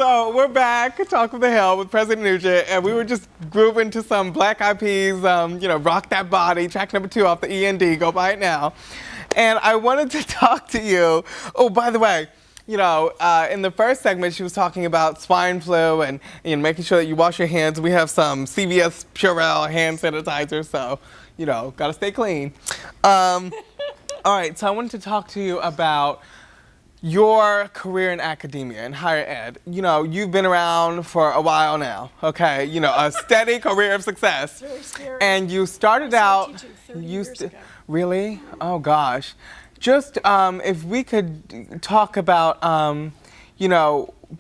So we're back, Talk with the Hill with President Nugent, and we were just grooving to some Black Eyed Peas, Rock That Body, track number 2 off the E&D, go buy it now. And I wanted to talk to you, oh, by the way, in the first segment, she was talking about swine flu and making sure that you wash your hands. We have some CVS Purell hand sanitizer, so, gotta stay clean. All right, so I wanted to talk to you about your career in academia and higher ed. You've been around for a while now, okay? A steady career of success. Very scary. And you started out, teaching 30 years ago. Really? Oh gosh. Just if we could talk about,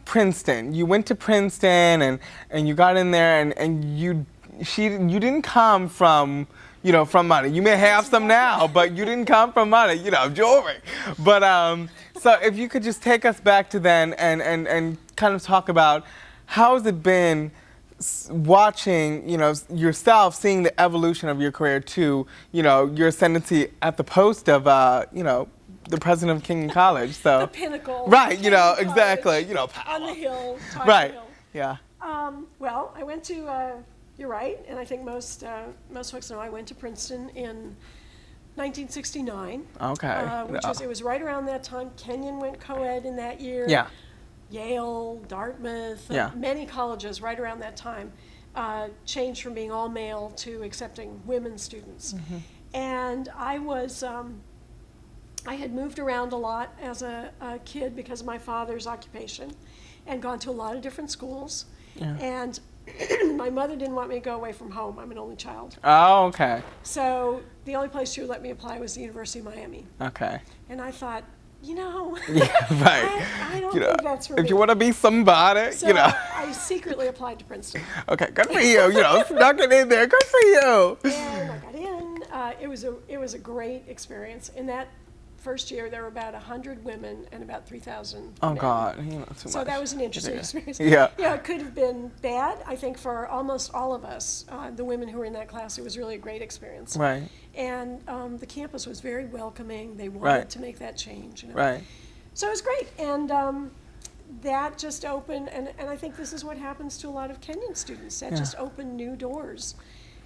Princeton. You went to Princeton and you got in there and you didn't come from, from money. You may have some now, but you didn't come from money, jewelry. But so if you could just take us back to then and kind of talk about how has it been watching, yourself, seeing the evolution of your career to, your ascendancy at the post of, the president of Kenyon College. So the pinnacle. Right, Kenyon exactly, College, on the hill, top right. of the hill. Yeah. Well, I went to, you're right, and I think most folks know I went to Princeton in 1969. Okay. It was right around that time. Kenyon went co-ed in that year. Yeah. Yale, Dartmouth, many colleges right around that time changed from being all male to accepting women students. Mm-hmm. And I had moved around a lot as a kid because of my father's occupation and gone to a lot of different schools. Yeah. And my mother didn't want me to go away from home. I'm an only child. Oh, okay. So the only place she would let me apply was the University of Miami. Okay. And I thought, yeah, right. I don't think that's for me. If you want to be somebody, so I secretly applied to Princeton. Okay, good for you. Snuck it in there. Good for you. And I got in. It was a great experience. In that first year, there were about 100 women and about 3,000 Oh, men. God. Too so much. That was an interesting experience. Yeah. It could have been bad, I think, for almost all of us. The women who were in that class, it was really a great experience. Right. And the campus was very welcoming. They wanted to make that change. Right. So it was great. And that just opened, and I think this is what happens to a lot of Kenyon students. That just opened new doors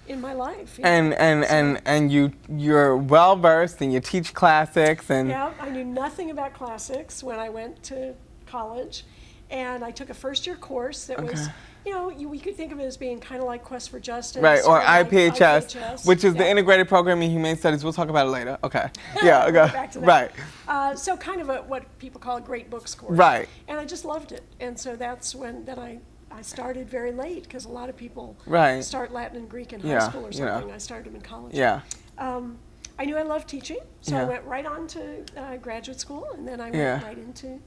in my life. And you're well versed and you teach classics and yeah, I knew nothing about classics when I went to college, and I took a first-year course that was, we could think of it as being kind of like Quest for Justice, right, or IPHS, which is the Integrated Program in Humane Studies. We'll talk about it later. Okay. Yeah. Okay. Back to that. Right. So kind of what people call a great books course. Right. And I just loved it, and so that's when I started very late because a lot of people start Latin and Greek in high school or something. I started them in college. Yeah. I knew I loved teaching, so I went right on to graduate school, and then I went right into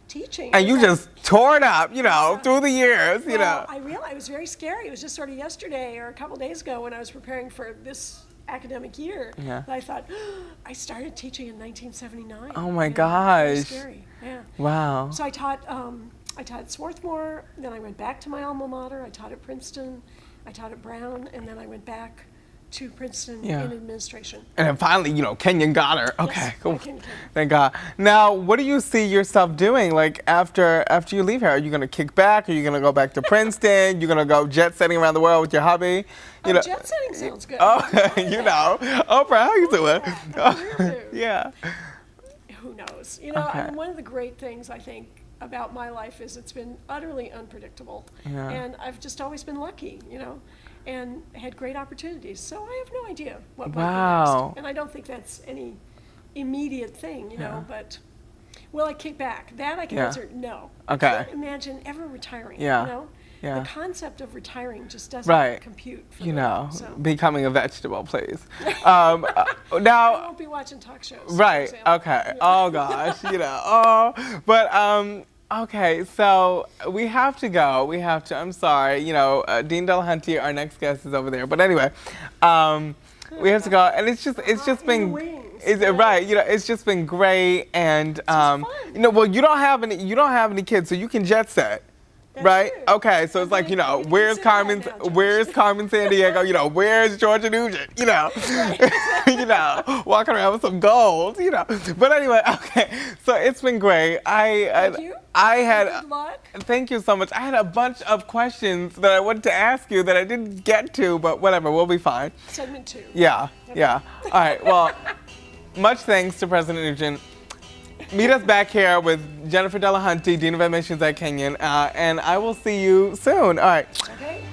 teaching. And you just tore it up, through the years, I realized it was very scary. It was just sort of yesterday or a couple days ago when I was preparing for this academic year that I thought, I started teaching in 1979. Oh my gosh. Very scary. Yeah. Wow. So I taught at Swarthmore, then I went back to my alma mater. I taught at Princeton, I taught at Brown, and then I went back to Princeton in administration. And then finally, Kenyon got her. Okay, yes, cool. Thank God. Now, what do you see yourself doing, like, after you leave here? Are you going to kick back? Are you going to go back to Princeton? You're going to go jet-setting around the world with your hubby? Jet-setting sounds good. Oh, Oprah, how you doing? Yeah. Who knows? I mean, one of the great things, I think, about my life is it's been utterly unpredictable. Yeah. And I've just always been lucky, and had great opportunities. So I have no idea what might be next. And I don't think that's any immediate thing, but will I kick back? That I can answer no. Okay. I can't imagine ever retiring, Yeah. The concept of retiring just doesn't compute for me. So. Becoming a vegetable, please. Now, I won't be watching talk shows. Right, okay. Oh, gosh, but, okay, so we have to go. I'm sorry. Dean Delahunty, our next guest, is over there. But anyway, we have to go, and it's just been it's just been great, and well, you don't have any kids, so you can jet set. That's right? true. Okay, so it's like, you know, where's Carmen Sandiego? You know, where's Georgia Nugent? You know, you know, walking around with some gold, you know. But anyway, okay, so it's been great. Thank you. I had, Good luck. thank you so much. I had a bunch of questions that I wanted to ask you that I didn't get to, but whatever, we'll be fine. Segment 2. Yeah, yeah. All right, well, much thanks to President Nugent. Meet us back here with Jennifer Delahunty, Dean of Admissions at Kenyon, and I will see you soon. All right. Okay.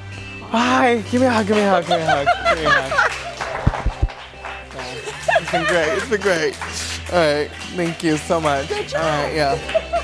Bye. Give me a hug, give me a hug, give me a hug. Give me a hug. It's been great. It's been great. All right. Thank you so much. Good job. All right, yeah.